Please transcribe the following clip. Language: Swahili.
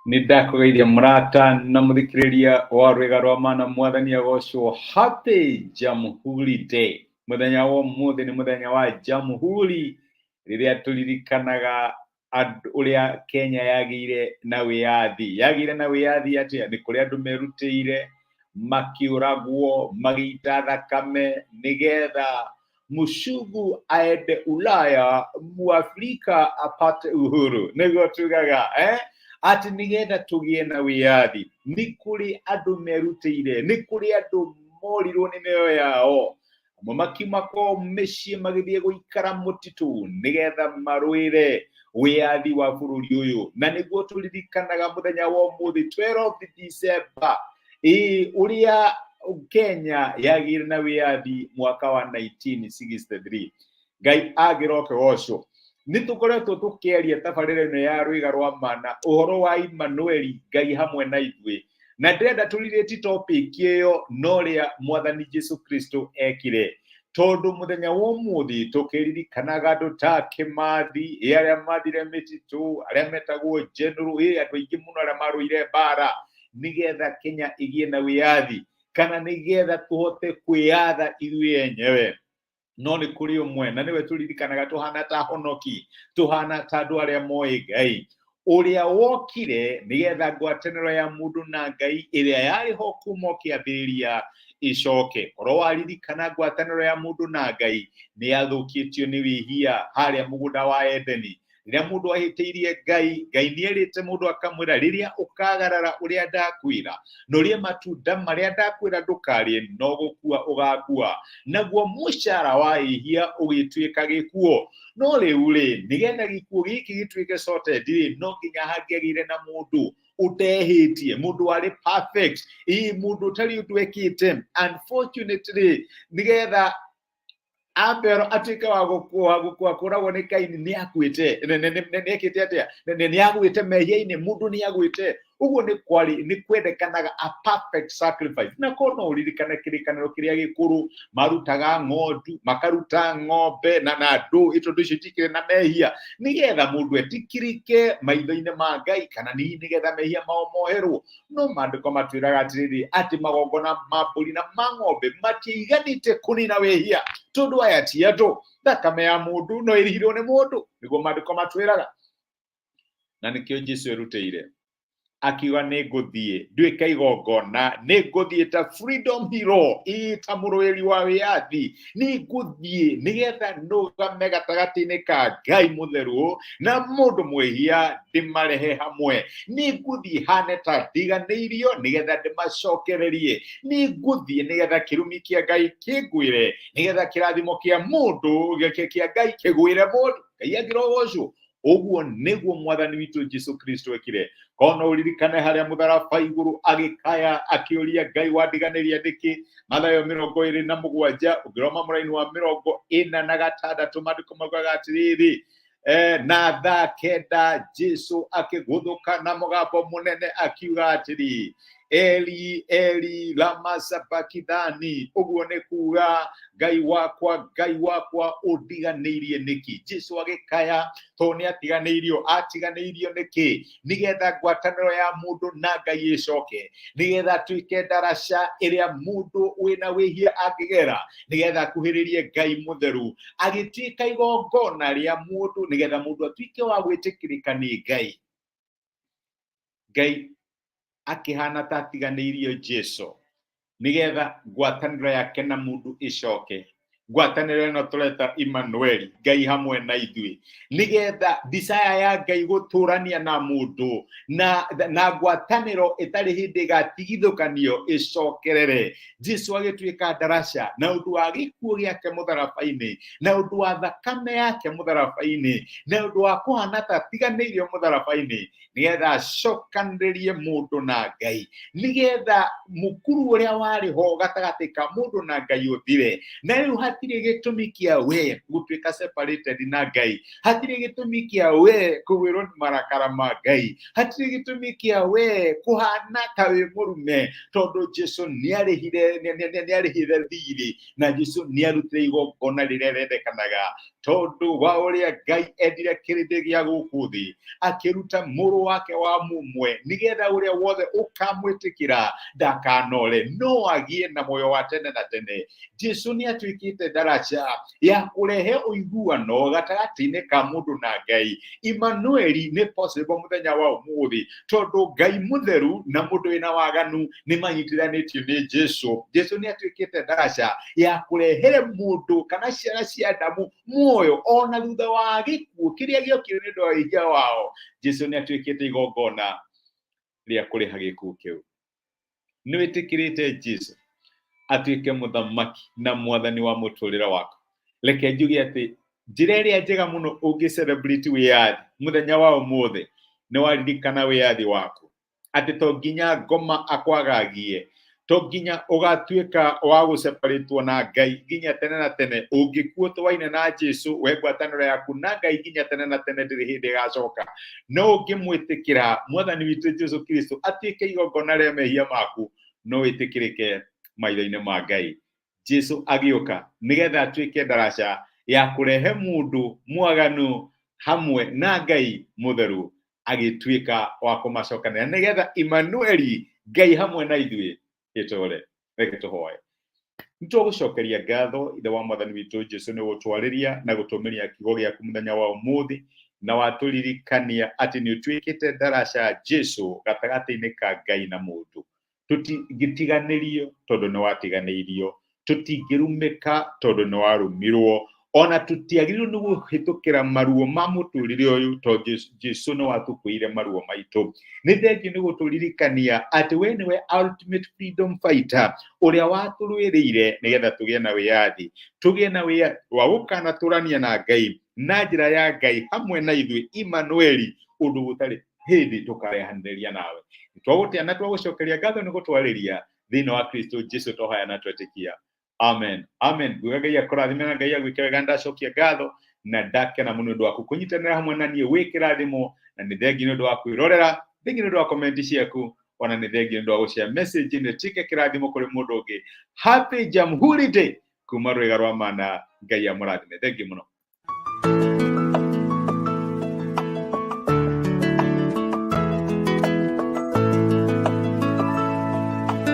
Nindakũgeithia mũrata na mũthikĩrĩria wa rwĩga rwa mana mwathani agocwo. Happy Jamhuri Day. Mũthenya wa ũmũthĩ nĩ mũthenya wa Jamhuri, rĩrĩa tũririkanaga ũrĩa Kenya yagĩire na wĩathi. Yagĩire na wĩathi atĩa? Nĩ kũrĩa andũ merutĩire, makĩũragwo, magĩita thakame, nĩgetha mũcungu aende Ulaya, Mũafrika apate uhuru. Nĩguo tugaga, ati nĩgetha tũgĩe na wĩathi. Nĩ kũrĩ andũ merutĩire, nĩ kũrĩ andũ morirwo nĩ mĩoyo yao, amwe makiuma kwao mĩciĩ magĩthiĩ gũikara mũtitũ nĩgetha marũĩre wĩathi wa bũrũri ũyũ. Na nĩguo tũririkanaga mũthenya wa ũmũthĩ 12 December, ũrĩa Kenya yagĩire na wĩathi mwaka wa 1963. Ngai agĩroke gocwo. Nĩ tũkoretwo tũkĩaria tabarĩra-inĩ ya rwĩga rwa mana ũhoro wa Emmanuel, Ngai hamwe na ithuĩ, na ndĩrenda tũrirĩti topic ĩyo na ũrĩa mwathani Jesũ Kristo ekire, tondũ mũthenya wa ũmũthĩ tũkĩririkanaga andũ ta Kĩmathi, arĩa mathire mĩtitũ, arĩa metagwo general, andũ aingĩ mũno arĩa marũire mbara nĩgetha Kenya ĩgĩe na wĩathi, kana nĩgetha tũhote kwĩyatha ithuĩ enyewe. No nĩ kũrĩ ũmwe, na nĩwe tũririkanaga tũhana ta honoki, tũhana ta andũ arĩa moĩ Ngai, ũrĩa wokire nĩgetha ngwatanĩro ya mũndũ na Ngai ĩrĩa yarĩ ho kuma kĩambĩrĩria icoke. Korwo waririkana ngwatanĩro ya mũndũ na Ngai nĩ yathũkĩtio nĩ wĩhia harĩa mũgũnda wa Edeni. Rĩrĩa mũndũ ahĩtĩirie Ngai, Ngai nĩerĩte mũndũ akamwĩra, rĩrĩa ũkagarara ũrĩa ndakwĩra, na ũrĩe matunda marĩa ndakwĩra ndũkarĩe, no gũkua ũgakua. Naguo mũcara wa ihia ũgĩtuĩka gĩkuũ. No rĩu-rĩ, nĩgetha gĩkuũ gĩkĩ gĩtuĩke sorted, no nginya hangĩagĩire na mũndũ ũtehĩtie, mũndũ warĩ perfect, mũndũ ũtarĩ ũndũ ekĩte. Unfortunately, nĩgetha Abel atuĩke wa gũkua kũragwo nĩ Kaini, nĩ akuĩte, nĩekĩte atĩa? Nĩagwĩte mehia-inĩ, mũndũ nĩagwĩte. Ũguo nĩ kwendekanaga a perfect sacrifice. Na kono ũririkane kĩrĩkanĩro kĩrĩa gĩkũrũ, marutaga ng'ondu, makaruta ng'ombe na ndũ, indo icio itikĩrĩ na mehia, nĩgetha mũndũ etikirike maitho-inĩ ma Ngai, kana nĩgetha mehia mao moherwo. No maandĩko matwĩraga atĩrĩrĩ, atĩ magongona ma mbũri na ma ng'ombe matiaiganĩte kũnina wĩhia, tondũ aya ti andũ, thakame ya mũndũ no ĩrihirwo nĩ mũndũ, nĩguo maandĩko matwĩraga. Na nĩkĩo Jesũ erutĩire, akiuga nĩngũthiĩ nduĩke igongona, nĩngũthiĩ ta freedom hero, ta mũrũĩri wa wĩathi, nĩngũthiĩ nĩgetha ndũgame gatagatĩ-inĩ ka Ngai mũtheru na mũndũ mwĩhia, ndĩmarehe hamwe. Nĩngũthiĩ hane ta ndiganĩirio nĩgetha ndĩmacokererie. Nĩngũthiĩ nĩgetha kĩrumi kĩa Ngai kĩngwĩre, nĩgetha kĩrathimo kĩa mũndũ kĩa Ngai kĩgwĩre mũndũ. Ngai agĩrogocwo. Ũguo nĩguo mwathani witũ Jesũ Kristo ekire. Kono ũririkane harĩa mũtharaba igũrũ agĩkaya akĩũria Ngai, wandiganĩria nĩkĩ? Mathayo 27 ũngĩroma mũraini wa 46 maandĩko maugaga atĩrĩrĩ, na thaa kenda Jesũ akĩgũthũka na mũgambo mũnene akiuga atĩrĩ, Eli Eli lama sabakithani. Ũguo nĩ kuga, Ngai wakwa ũndiganĩirie nĩkĩ? Jesũ agĩkaya tondũ nĩ atiganĩirio nĩkĩ? Nĩgetha ngwatanĩro ya mũndũ na Ngai ĩcoke, nĩgetha tuĩke ndaraca ĩrĩa mũndũ wĩna wĩhia angĩgera, nĩgetha akuhĩrĩrie Ngai mũtheru, agĩtuĩka igongona rĩa mũndũ, nĩgetha mũndũ atuĩke wa gwĩtĩkĩrĩka nĩ Ngai. Ngai akĩhana ta atiganĩirio Jesũ, nĩgetha ngwatanĩro yake na mũndũ ĩcoke. Ngwatanĩro ĩno tũreta Emmanuel, Ngai hamwe na ithuĩ, nĩgetha desire ya Ngai gũtũrania na mũndũ na ngwatanĩro ĩtarĩ hĩndĩ ĩgatigithũkanio ĩcokerere. Jesũ agĩtuĩka ndaraca na ũndũ wa gĩkuũ gĩake mũtharaba-inĩ, na ũndũ wa thakame yake mũtharaba-inĩ, na ũndũ wa kũhana ta atiganĩirio mũtharaba-inĩ, nĩgetha acokanĩrĩrie mũndũ na Ngai, nĩgetha mũkuru ũrĩa warĩ ho gatagatĩ ka mũndũ na Ngai ũthire, na rĩu hatirĩ gĩtũmi kĩa we gũtuĩka separated na Ngai, hatirĩ gĩtũmi kĩa we kũgwĩrwo nĩ marakara ma Ngai, hatirĩ gĩtũmi kĩa we kũhana ta wĩ mũrume, tondũ Jesũ nĩarĩhire thirĩ, na Jesũ nĩarutire igongona rĩrĩa rĩendekanaga, tondũ wa ũrĩa Ngai endire kĩrĩndĩ gĩa gũkũ thĩ, akĩruta mũrũ wake wa mũmwe, nĩgetha ũrĩa wothe ũkamwĩtĩkĩra ndakanore, no agĩe na muoyo wa tene na tene. Jesũ nĩatuĩkĩte daraja ya kũrehe ũiguano gatagatĩ-inĩ ka mũndũ na Ngai. Emmanueli nĩ possible mũthenya wa ũmũthĩ, tondũ Ngai mũtheru na mũndũ wĩna waganu nĩmanyitithanĩtio nĩ Jesũ. Jesũ nĩatuĩkĩte daraja ya kũrehere mũndũ kana ciana cia Adamu muoyo ona thutha wa gĩkuũ kĩrĩa gĩokire nĩ ũndũ wa wĩhia wao. Jesũ nĩatuĩkĩte igongona rĩa kũrĩha gĩkuũ kĩu. Nĩwĩtĩkĩrĩte Jesũ atuĩke mũthamaki na mwathani wa mũtũrĩre waku? Reke njuge atĩ njĩra ĩrĩa njega mũno ũngĩ celebrate wĩathi mũthenya wa ũmũthĩ nĩ waririkana wĩathi waku, atĩ to nginya ngoma akwagagie, to nginya ũgatuĩka wa gũseparatwo na Ngai nginya tene na tene. Ũngĩkuo twaine na Jesũ, we ngwatanĩro yaku na Ngai nginya tene na tene ndĩrĩ hĩndĩ ĩgacoka. No ũngĩmwĩtĩkĩra mwathani witũ Jesũ Kristo atuĩke igongona rĩa mehia maku, no wĩtĩkĩrĩke maitho-inĩ ma Ngai. Jesũ agĩũka nĩgetha atuĩke daraja ya kũrehe mũndũ mwaganu hamwe na Ngai mũtheru, agĩtuĩka wa kũmacokanĩrĩria, nĩgetha Emmanueli, Ngai hamwe na ithuĩ gĩtũre. Reke tũhoe. Nĩtũgũcokeria ngatho ithe wa mwathani witũ Jesũ nĩ gũtwarĩria na gũtũmĩria kiugo gĩaku mũthenya wa ũmũthĩ, na watũririkania atĩ nĩ ũtuĩkĩte daraja Jesũ gatagatĩ-inĩ ka Ngai na mũndũ. Tũtingĩtiganĩrio tondũ nĩ watiganĩirio, tũtingĩrumĩka tondũ nĩ warũmirwo, ona tũtiagĩrĩirwo nĩ kũhĩtũkĩra maruo ma mũtũrĩre ũyũ, tondũ Jesũ nĩ watũkuĩire maruo maitũ. Nĩ thengiũ nĩ gũtũririkania atĩ we nĩwe ultimate freedom fighter, ũrĩa watũrũĩrĩire nĩgetha tũgĩe na wĩathi, tũgĩe na wĩathi wa gũkanatũrania na Ngai na njĩra ya Ngai hamwe na ithuĩ, Emmanueli, ũndũ gũtarĩ hĩndĩ tũkarehanĩrĩria nawe. Twagũtĩa na twagũcokeria ngatho nĩ gũtwarĩria thĩinĩ wa Kristo Jesũ tũhoya na twetĩkia. Amen. Amen. Nguga Ngai akũrathime na Ngai agwĩke wega. Ndacokia ngatho na ndakena mũno nĩ ũndũ wa kũnyitanĩra hamwe na niĩ wĩ kĩrathimo, na nĩ thengiũ nĩ ũndũ wa kwĩrorera, thengiũ nĩ ũndũ wa comment ciaku, ona nĩ thengiũ nĩ ũndũ wa gũshare message nĩ tike kĩrathimo kũrĩ mũndũ ũngĩ. Happy Jamhuri Day kuma rwĩga rwa mana. Ngai amũrathime. Thengiũ mũno.